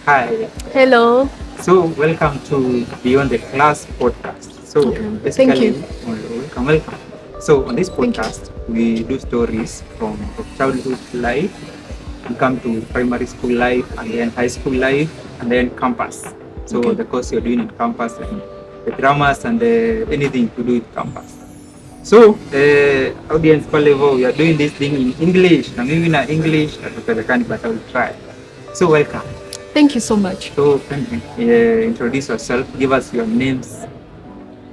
Hi. Hello. So, welcome to Beyond the Class podcast. So, Thank you. welcome. So, on this Thank you. podcast, we do stories from childhood life, we come to primary school life, and then high school life, and then campus. So, Okay. the course you're doing in campus, and the dramas, and anything to do with campus. So, audience level, we are doing this thing in English. Na mimi na English, natupelekani, but I will try. So, welcome. Thank you so much. So, can you introduce yourself? Give us your names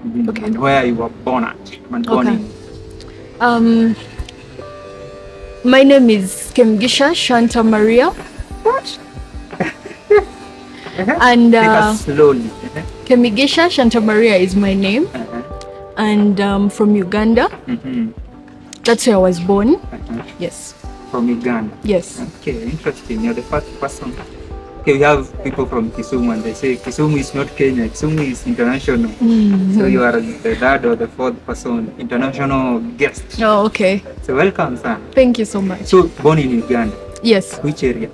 and where you were born at. Okay. My name is Kemgisha Shanta Maria. What? And Take us slowly. Kemigisha Shanta Maria is my name, and from Uganda. That's where I was born. Yes. From Uganda. Yes. Okay, interesting. You're the first person. Okay, we have people from Kisumu, and they say Kisumu is not Kenya. Kisumu is international. So you are the third or the fourth person, international guest. Oh, okay. So welcome, sir. Thank you so much. So born in Uganda. Yes. Which area?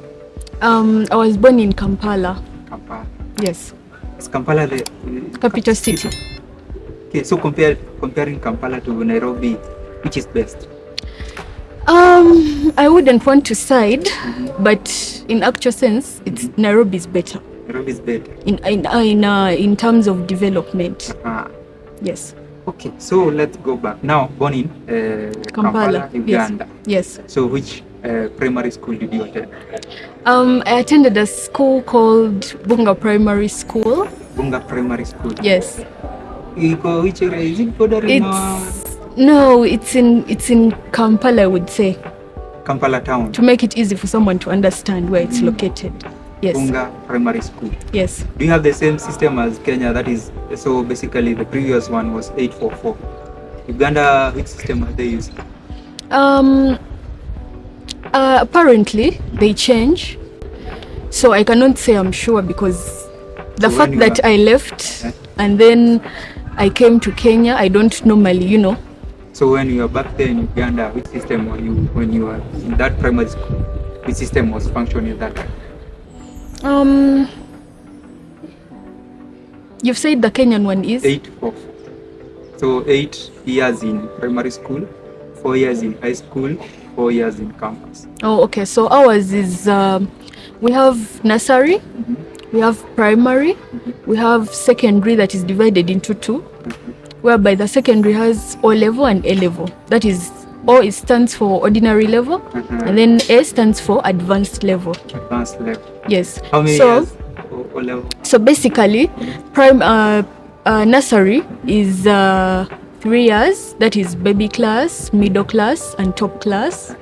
I was born in Kampala. Kampala. Yes. Is Kampala the Capital city? Okay, so comparing Kampala to Nairobi, which is best? I wouldn't want to side, but in actual sense, it's Nairobi is better. Nairobi is better. In terms of development. Yes. Okay, so let's go back. Now, born in Kampala, Uganda. Yes. So which primary school did you attend? I attended a school called Bunga Primary School. Bunga Primary School. Yes. You go which area? Is it bordering on? No, it's in Kampala, I would say. Kampala town. To make it easy for someone to understand where it's located. Yes. Bunga Primary School. Yes. Do you have the same system as Kenya? That is, so basically the previous one was 844. Uganda, which system are they using? Apparently they change. So I cannot say I'm sure, because the fact that I left and then I came to Kenya, I don't normally, So when you were back there in Uganda, which system were you, when you were in that primary school, which system was functioning that time? You've said the Kenyan one is? 844. So 8 years in primary school, 4 years in high school, 4 years in campus. Oh, okay. So ours is, we have nursery, we have primary, we have secondary that is divided into two, whereby the secondary has O level and A level. That is, O it stands for ordinary level, and then A stands for advanced level. Advanced level. Yes. How many years? O level. So basically, nursery is 3 years. That is baby class, middle class, and top class.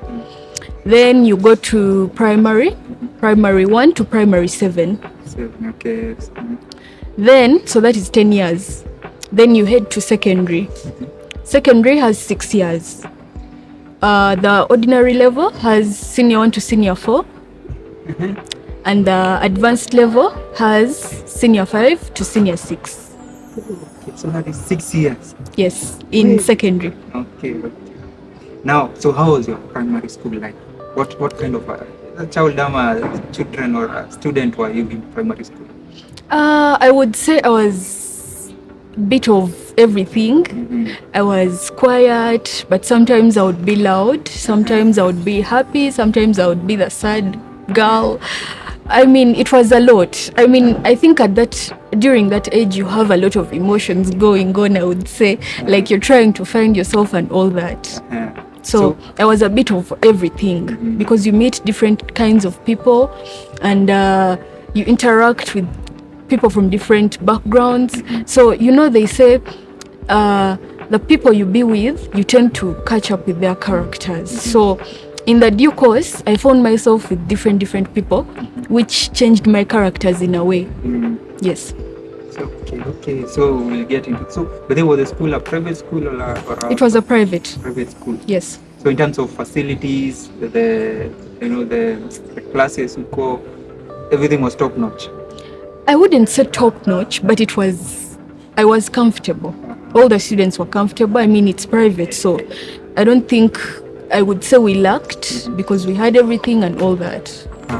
Then you go to primary 1 to primary 7. Okay. Then, so that is 10 years. Then you head to secondary. Secondary has 6 years. The ordinary level has senior 1 to senior 4. And the advanced level has senior 5 to senior 6. Okay, so that is 6 years. Yes, in secondary. Okay. Now, so how was your primary school like? What kind of children or student were you in primary school? I would say I was a bit of everything. I was quiet, but sometimes I would be loud. Sometimes I would be happy. Sometimes I would be the sad girl. I mean, it was a lot. I mean, I think during that age, you have a lot of emotions going on, I would say. Like you're trying to find yourself and all that. So I was a bit of everything, because you meet different kinds of people and you interact with people from different backgrounds. So, they say the people you be with, you tend to catch up with their characters. So in the due course, I found myself with different people, which changed my characters in a way. Yes. Okay. So we'll get into. So, but was the school a private school or it was a private school? Yes. So in terms of facilities, the classes, everything was top notch. I wouldn't say top notch, but I was comfortable. All the students were comfortable. I mean, it's private, so I don't think I would say we lacked, because we had everything and all that.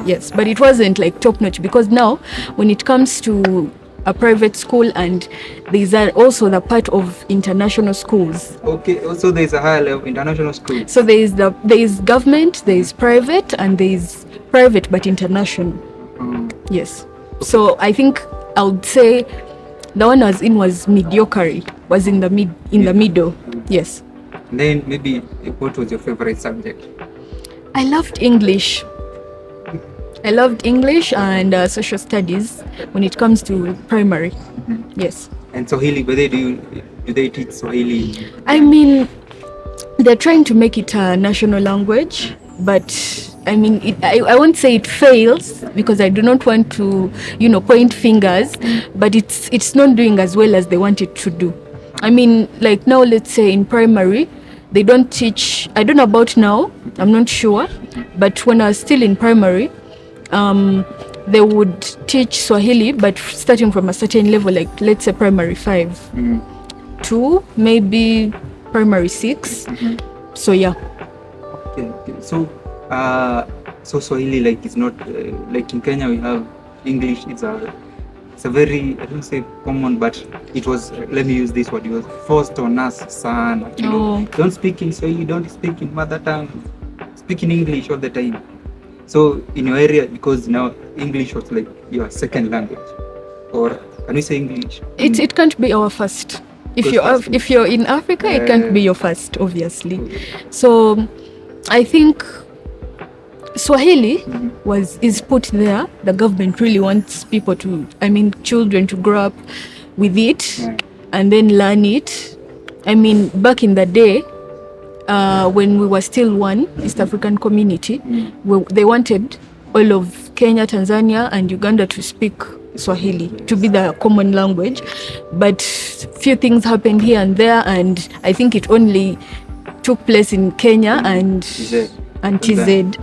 Yes, but it wasn't like top notch, because now when it comes to a private school, and these are also the part of international schools. Okay, also there's a higher level international school. So there is government, there is private, and there is private but international. Yes. So I think I would say the one I was in was mediocre, was in the middle. Yes. And then maybe what was your favorite subject? I loved English. I loved English and social studies when it comes to primary. Yes. And Swahili, but do they teach Swahili? I mean, they're trying to make it a national language, but I mean, I won't say it fails, because I do not want to, point fingers, but it's not doing as well as they want it to do. I mean, like now, let's say in primary, they don't teach, I don't know about now, I'm not sure, but when I was still in primary, they would teach Swahili, but starting from a certain level, like let's say primary 5 to maybe primary 6. So yeah. Okay. So Swahili, like, it's not like in Kenya we have English. It's a very, I don't say common, but it was, let me use this word, it was forced on us, son. Don't speak in Swahili, don't speak in mother tongue, speak in English all the time. So in your area, because now English was like your second language, or can we say English? It can't be our first. If you're in Africa, it can't be your first, obviously. So I think Swahili is put there. The government really wants people children to grow up with it and then learn it. I mean, back in the day, when we were still one East African community, they wanted all of Kenya, Tanzania, and Uganda to speak Swahili, to be the common language. But few things happened here and there, and I think it only took place in Kenya and TZ.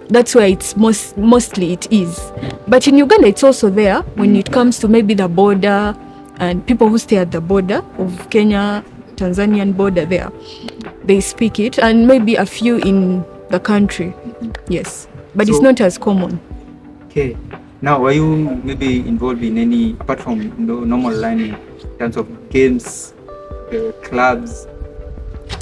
That's where it's mostly it is. But in Uganda, it's also there when it comes to maybe the border and people who stay at the border of Kenya, Tanzanian border there. They speak it, and maybe a few in the country. Yes, but it's not as common. Okay. Now, were you maybe involved in any, apart from normal learning, in terms of games, clubs?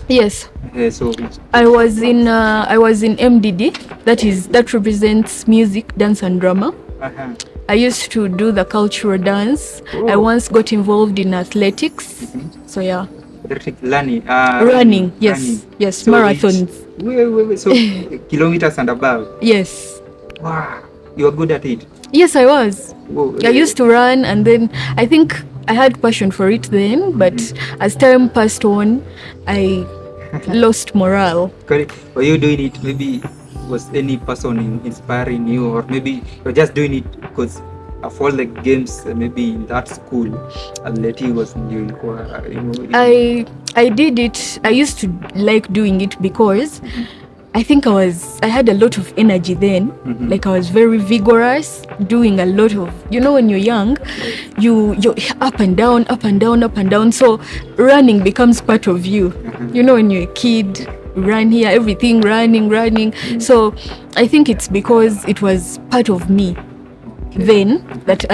Yes. So I was in MDD. That represents music, dance, and drama. I used to do the cultural dance. I once got involved in athletics. So yeah. Running, yes. So marathons. Wait. So kilometers and above. Yes. Wow, you are good at it. Yes, I was. Whoa, I used to run, and then I think I had passion for it then, but as time passed on, I lost morale. Correct. Were you doing it? Maybe was any person inspiring you, or maybe you're just doing it because of all the games maybe in that school Leti was I did it. I used to like doing it because I think I had a lot of energy then. Like I was very vigorous, doing a lot of, when you're young, you're up and down, up and down, up and down. So running becomes part of you. When you're a kid, run here, everything running. So I think it's because it was part of me then that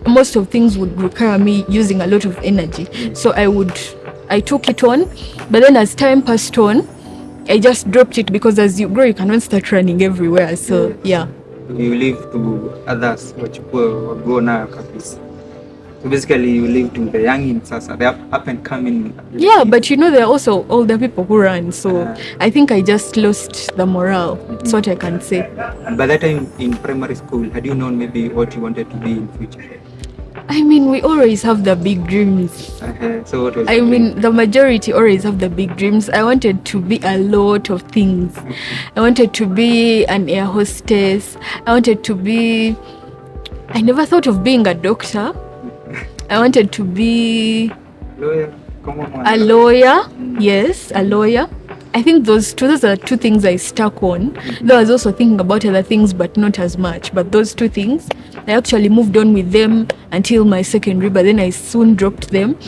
most of things would require me using a lot of energy. So I took it on, but then as time passed on, I just dropped it, because as you grow, you cannot start running everywhere. So yeah. You leave to others, what you go now. So basically, you leave to the youngins, they are up and coming. Yeah, but there are also older people who run. So I think I just lost the morale. That's what I can say. And by that time in primary school, had you known maybe what you wanted to be in future? I mean, we always have the big dreams. So what was the majority always have the big dreams. I wanted to be a lot of things. I wanted to be an air hostess. I never thought of being a doctor. I wanted to be a lawyer. Yes, a lawyer. I think those are two things I stuck on. Though I was also thinking about other things, but not as much. But those two things, I actually moved on with them until my secondary, but then I soon dropped them.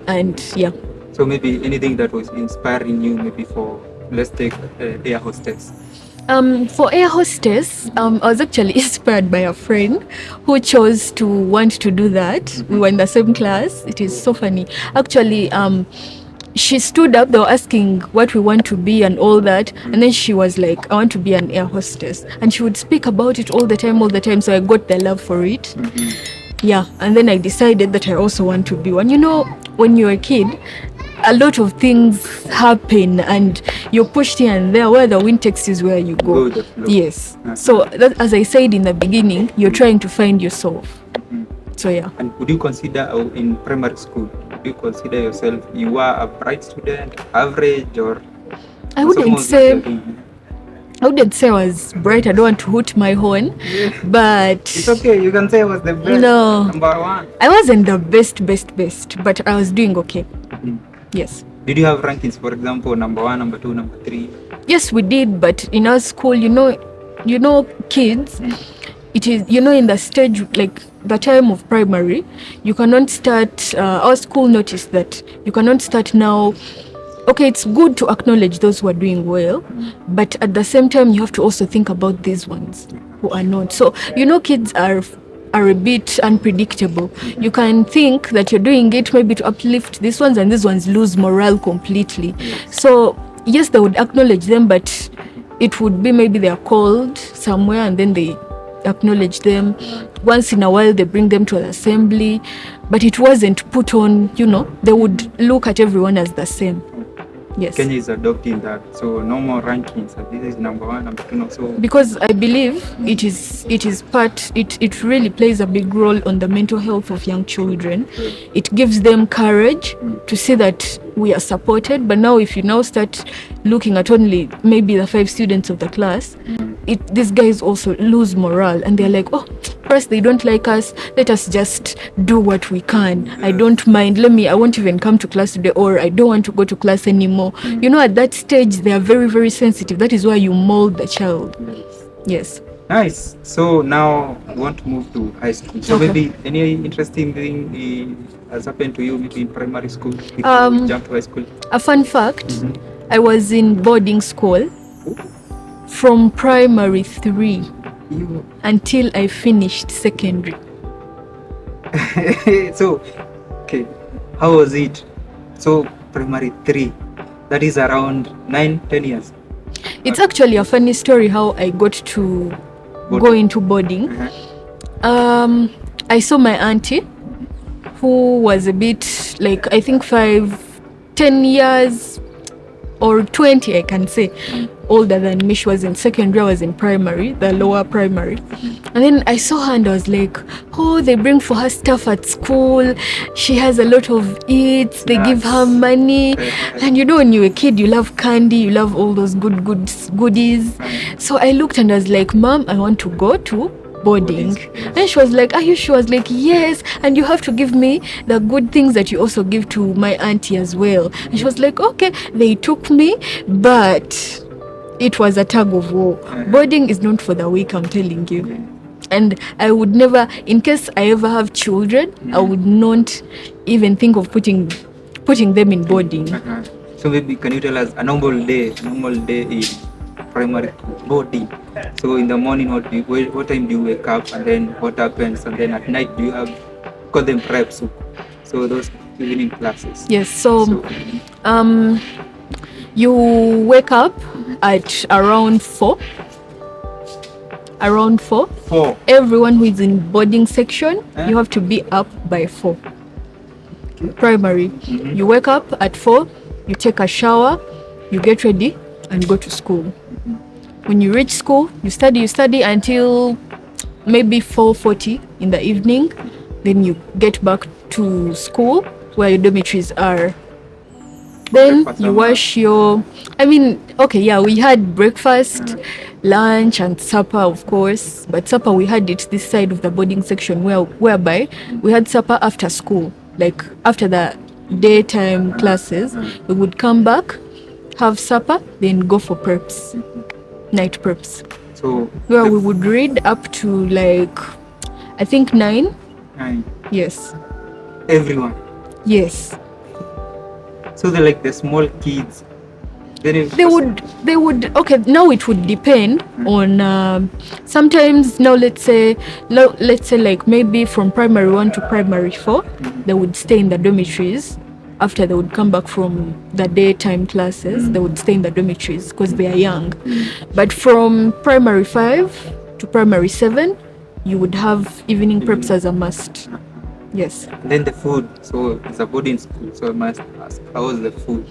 And yeah. So maybe anything that was inspiring you, maybe for, let's take air hostess. For air hostess, I was actually inspired by a friend who chose to want to do that. We were in the same class. It is so funny. Actually, she stood up, they were asking what we want to be and all that. And then she was like, I want to be an air hostess. And she would speak about it all the time. So I got the love for it. Yeah. And then I decided that I also want to be one. You know, when you're a kid, a lot of things happen and you're pushed here and there. Where the wind takes you is where you go. with the flow. Yes. So that, as I said in the beginning, you're trying to find yourself. So yeah. And would you consider in primary school, would you consider yourself you were a bright student, average, or I wouldn't say I was bright. I don't want to hoot my horn, but it's okay. You can say I was the best, No. number one. I wasn't the best, but I was doing okay. Yes. Did you have rankings, for example, number one, number two, number three? Yes, we did, but in our school, you know, kids, it is, in the stage, like the time of primary, you cannot start, our school noticed that you cannot start now. Okay, it's good to acknowledge those who are doing well, but at the same time, you have to also think about these ones who are not. So, kids are a bit unpredictable. You can think that you're doing it maybe to uplift these ones, and these ones lose morale completely. So yes, they would acknowledge them, but it would be maybe they are called somewhere and then they acknowledge them. Once in a while they bring them to an assembly, but it wasn't put on, they would look at everyone as the same. Yes. Kenya is adopting that, so no more rankings. So this is number one, number two. So because I believe it really plays a big role on the mental health of young children. It gives them courage to see that we are supported. But now, if you now start looking at only maybe the 5 students of the class, these guys also lose morale, and they're like, oh, first they don't like us, let us just do what we can. I don't mind, I won't even come to class today, or I don't want to go to class anymore. At that stage they are very, very sensitive. That is why you mold the child. Yes. Nice. So now we want to move to high school. So maybe any interesting thing has happened to you maybe in primary school before we jump to high school? A fun fact, I was in boarding school from primary 3 until I finished secondary. So, okay, how was it? So, primary 3, that is around 9-10 years. It's actually a funny story how I got to go into boarding. I saw my auntie, who was a bit like, I think 10 years or 20, I can say, older than me. She was in secondary, I was in primary, the lower primary. And then I saw her and I was like, oh, they bring for her stuff at school. She has a lot of eats. They give her money. And when you're a kid, you love candy, you love all those goodies. So I looked and I was like, Mom, I want to go to boarding. And she was like, are you sure? I was like, yes, and you have to give me the good things that you also give to my auntie as well. And she was like, okay. They took me, but it was a tug of war. Boarding is not for the weak, I'm telling you. And I would never, in case I ever have children, I would not even think of putting them in boarding. So maybe can you tell us a normal day in primary boarding? So in the morning, what time do you wake up, and then what happens, and then at night do you call them preps? So those evening classes. Yes. So you wake up at around 4. Around 4. Everyone who is in boarding section, you have to be up by 4. Primary. You wake up at 4, you take a shower, you get ready and go to school. When you reach school, you study until maybe 4:40 in the evening. Then you get back to school where your dormitories are. Then you wash we had breakfast, lunch and supper, of course. But supper, we had it this side of the boarding section whereby we had supper after school. Like after the daytime classes, we would come back, have supper, then go for preps, night preps. So where we would read up to I think 9. 9. Yes. Everyone. Yes. So they're like the small kids. Then if They would okay, now it would depend on sometimes, now let's say like maybe from primary 1 to primary 4 they would stay in the dormitories. After they would come back from the daytime classes, they would stay in the dormitories because they are young. But from primary 5 to primary 7 you would have evening preps as a must. Yes. And then the food, so it's a boarding school, so I must ask, how was the food?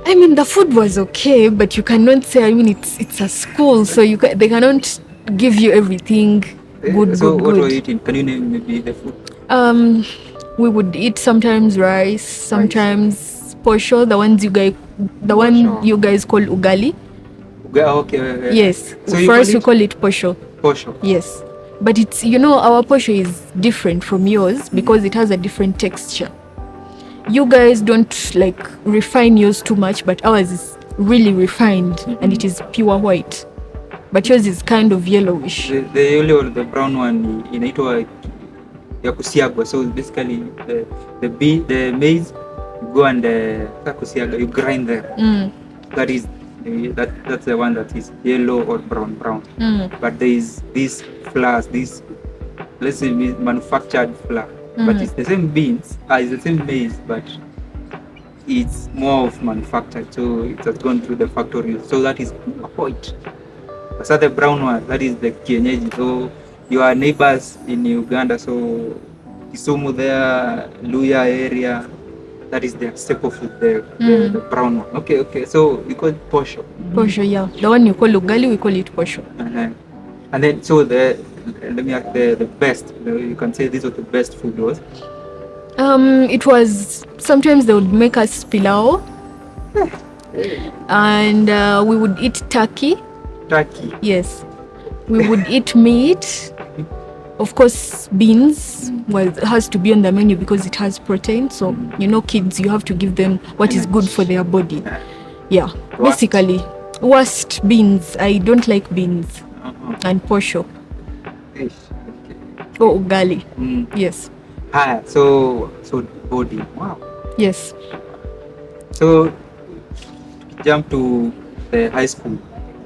I mean, the food was okay, but you cannot say, I mean, it's a school, so they cannot give you everything good. So good, what good. were you eating? Can you name maybe the food? We would eat sometimes rice, sometimes posho, the one you guys call ugali. Okay. Yes. So For us, we call it posho. Posho. Yes. But it's, our posho is different from yours because it has a different texture. You guys don't like refine yours too much, but ours is really refined and it is pure white. But yours is kind of yellowish. The yellow or the brown one inaitwa ya kusiagwa. So basically the maize you go and kusiaga, you grind them. That is that's the one that is yellow or brown. But there is these flours, this, let's say, manufactured flour. But it's the same beans, it's the same maize, but it's more of manufactured, so it has gone through the factory, so that is white. So the brown one, that is the kienyeji. So your neighbors in Uganda, so Kisumu there, Luya area, that is their staple food there, the brown one. Okay, so you call it posho. Posho, yeah. The one you call ugali, we call it posho. And then, so let me ask the best, you can say this was the best food was? It was, sometimes they would make us pilau. And we would eat turkey. Turkey? Yes. We would eat meat. Of course, beans has to be on the menu because it has protein. So, kids, you have to give them what is good for their body. Yeah. Basically, worst beans. I don't like beans. And posho. Okay. Or ugali. Yes. So body. Wow. Yes. So jump to the high school.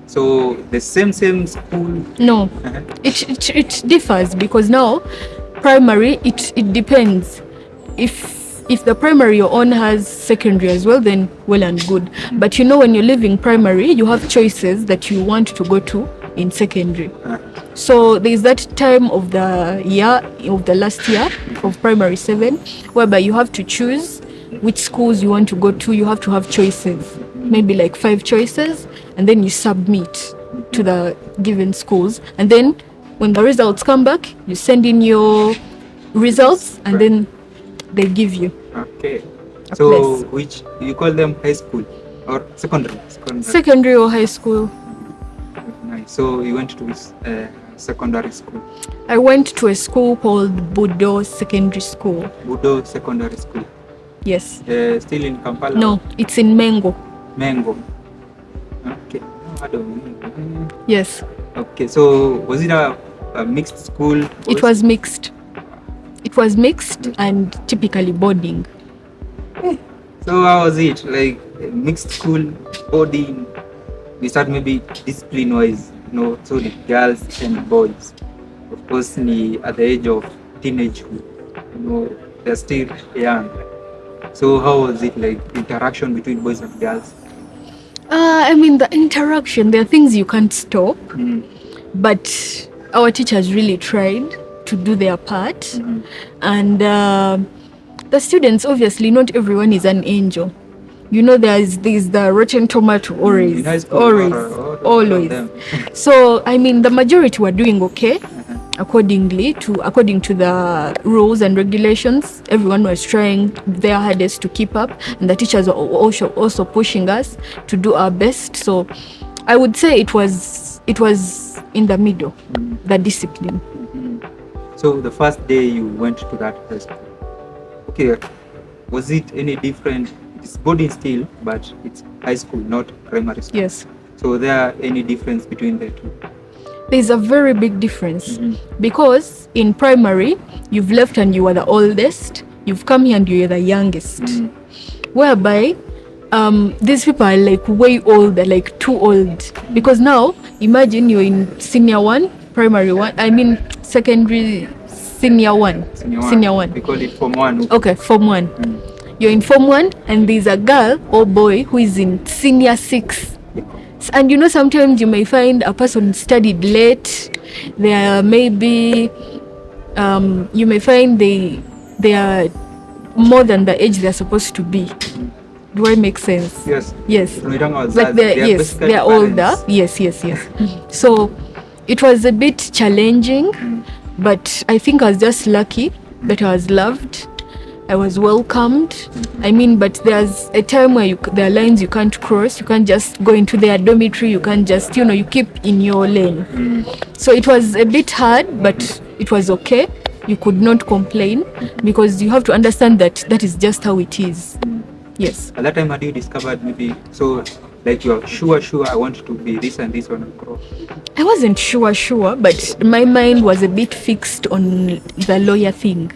So the same school? No. It differs because now primary it depends. If the primary you're on has secondary as well, then well and good. But when you're leaving primary, you have choices that you want to go to in secondary. So there's that time of the last year of primary 7 whereby you have to choose which schools you want to go to. You have to have choices, maybe like 5 choices, and then you submit to the given schools, and then when the results come back, you send in your results, and then they give you a place. Which you call them high school or secondary? Secondary or high school. Nice. So you went to secondary school? I went to a school called Budo Secondary School. Budo Secondary School? Yes. Still in Kampala? No, it's in Mengo. Okay. I don't know. Yes. Okay, so was it a mixed school? It was mixed. It was mixed and typically boarding. So how was it? Like mixed school, boarding? We start maybe discipline-wise, so the girls and boys. Of course, at the age of teenagehood, they're still young. So how was it, like interaction between boys and girls? I mean, the interaction, there are things you can't stop, but our teachers really tried to do their part. And the students, obviously, not everyone is an angel. There's the rotten tomato always. So, I mean, the majority were doing okay. According to the rules and regulations, everyone was trying their hardest to keep up, and the teachers were also pushing us to do our best. So I would say it was in the middle, the discipline. So the first day you went to that high school, okay, was it any different? It's boarding still, but it's high school, not primary school. Yes. So there any difference between the two? There's a very big difference because in primary you've left and you are the oldest, you've come here and you're the youngest, whereby these people are like way older, like too old. Because now, imagine you're in senior one, primary one, I mean secondary, senior one. We call it Form 1. Okay, Form 1. You're in Form 1 and there's a girl or boy who is in senior 6. And you know, sometimes you may find a person studied late. They are maybe, you may find they are more than the age they're supposed to be. Do I make sense? Yes. Yes. We're talking about Like they're older. Yes. So it was a bit challenging, but I think I was just lucky that I was loved. I was welcomed. I mean, but there's a time where there are lines you can't cross. You can't just go into their dormitory. You can't just, you keep in your lane. So it was a bit hard, but it was okay. You could not complain because you have to understand that is just how it is. Yes. At that time, had you discovered maybe, so like you're sure, I want to be this and this one? I wasn't sure, but my mind was a bit fixed on the lawyer thing.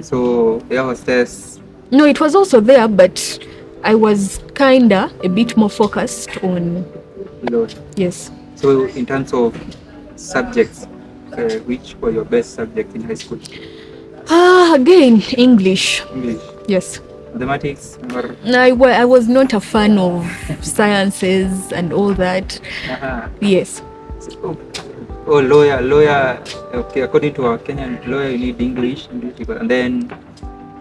So air hostess? No, it was also there, but I was kinda a bit more focused on law. Yes. So in terms of subjects, which were your best subjects in high school? Again, English. Yes. Mathematics? Or? I was not a fan of sciences and all that. Yes. Oh, lawyer. Okay, according to our Kenyan lawyer, you need English, and then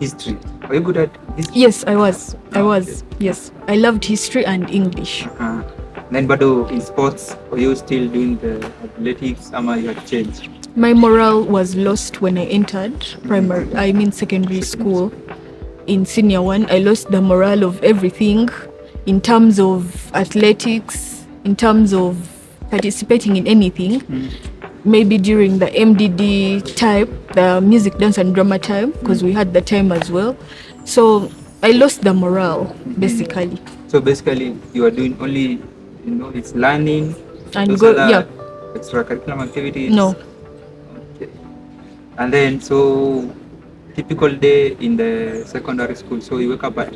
history. Are you good at history? Yes, I was. Yes, I loved history and English. Then, but in sports, are you still doing the athletics? Or you had changed? My morale was lost when I entered secondary school. In senior 1, I lost the morale of everything in terms of athletics, in terms of participating in anything. Maybe during the MDD type, the music, dance and drama time, because we had the time as well. So I lost the morale, basically. So basically, you are doing only, it's learning and extracurricular activities? No. Okay. And then, so typical day in the secondary school, so you wake up at